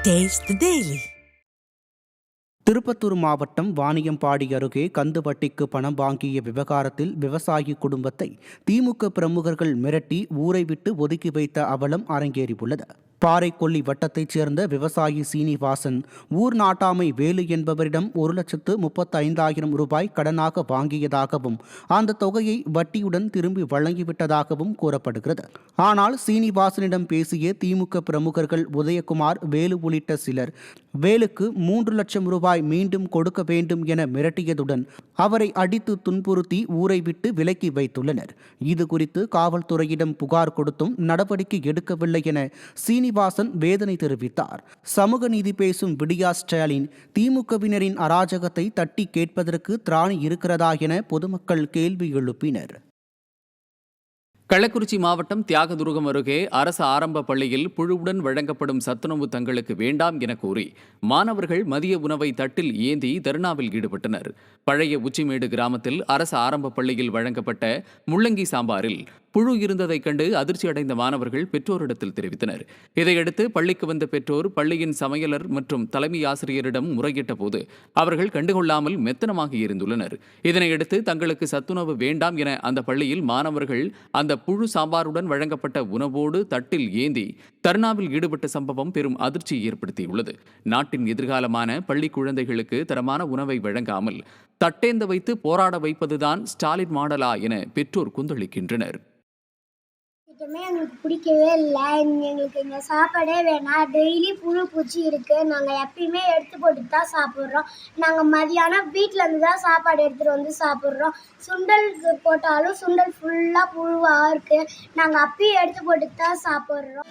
Taste the Daily. Tirupattur மாவட்டம் வாணியம்பாடி அருகே கந்துவட்டிக்கு பணம் வாங்கிய விவகாரத்தில் விவசாயி குடும்பத்தை திமுக பிரமுகர்கள் மிரட்டி ஊரை விட்டு ஒதுக்கி வைத்த அவலம் அரங்கேறியுள்ளது. பாறைக்கொல்லி வட்டத்தைச் சேர்ந்த விவசாயி சீனிவாசன் ஊர் நாட்டாமை வேலு என்பவரிடம் 1,35,000 ரூபாய் கடனாக வாங்கியதாகவும் அந்த தொகையை வட்டியுடன் திரும்பி வழங்கிவிட்டதாகவும் கூறப்படுகிறது. ஆனால் சீனிவாசனிடம் பேசிய திமுக பிரமுகர்கள் உதயகுமார், வேலு உள்ளிட்ட சிலர் வேலுக்கு 3 லட்சம் ரூபாய் மீண்டும் கொடுக்க வேண்டும் என மிரட்டியதுடன் அவரை அடித்து துன்புறுத்தி ஊரை விட்டு விலக்கி வைத்துள்ளனர். இதுகுறித்து காவல்துறையிடம் புகார் கொடுத்தும் நடவடிக்கை எடுக்கவில்லை என சீனிவாசன் வேதனை தெரிவித்தார். சமூக நீதி பேசும் விடியா ஸ்டாலின் திமுகவினரின் அராஜகத்தை தட்டி கேட்பதற்கு திராணி இருக்கிறதா என பொதுமக்கள் கேள்வி எழுப்பினர். கள்ளக்குறிச்சி மாவட்டம் தியாகதுருகம் அருகே அரசு ஆரம்ப பள்ளியில் புழுவுடன் வழங்கப்படும் சத்துணவு தங்களுக்கு வேண்டாம் என கூறி மாணவர்கள் மதிய உணவை தட்டில் ஏந்தி தர்ணாவில் ஈடுபட்டனர். பழைய உச்சிமேடு கிராமத்தில் அரசு ஆரம்ப பள்ளியில் வழங்கப்பட்ட முள்ளங்கி சாம்பாரில் புழு இருந்ததைக் கண்டு அதிர்ச்சி அடைந்த மாணவர்கள் பெற்றோரிடத்தில் தெரிவித்தனர். இதையடுத்து பள்ளிக்கு வந்த பெற்றோர் பள்ளியின் சமையலர் மற்றும் தலைமை ஆசிரியரிடம் முறையிட்ட போது அவர்கள் கண்டுகொள்ளாமல் மெத்தனமாக இருந்துள்ளனர். இதனையடுத்து தங்களுக்கு சத்துணவு வேண்டாம் என அந்த பள்ளியில் மாணவர்கள் அந்த புழு சாம்பாருடன் வழங்கப்பட்ட உணவோடு தட்டில் ஏந்தி தர்ணாவில் ஈடுபட்ட சம்பவம் பெரும் அதிர்ச்சியை ஏற்படுத்தியுள்ளது. நாட்டின் எதிர்காலமான பள்ளி குழந்தைகளுக்கு தரமான உணவை வழங்காமல் தட்டேந்த வைத்து போராட வைப்பதுதான் ஸ்டாலின் மாடலா என பெற்றோர் கொந்தளிக்கின்றனர். எங்களுக்கு பிடிக்கவே இல்லை. எங்களுக்கு இங்கே சாப்பாடே வேணாம். டெய்லி புழு பூச்சி இருக்குது. நாங்கள் எப்பயுமே எடுத்து போட்டு தான் சாப்பிட்றோம். நாங்கள் மதியானம் வீட்டிலேருந்து தான் சாப்பாடு எடுத்துகிட்டு வந்து சாப்பிட்றோம். சுண்டல் போட்டாலும் சுண்டல் ஃபுல்லாக புழுவாக இருக்குது. நாங்கள் அப்பயும் எடுத்து போட்டு தான் சாப்பிட்றோம்.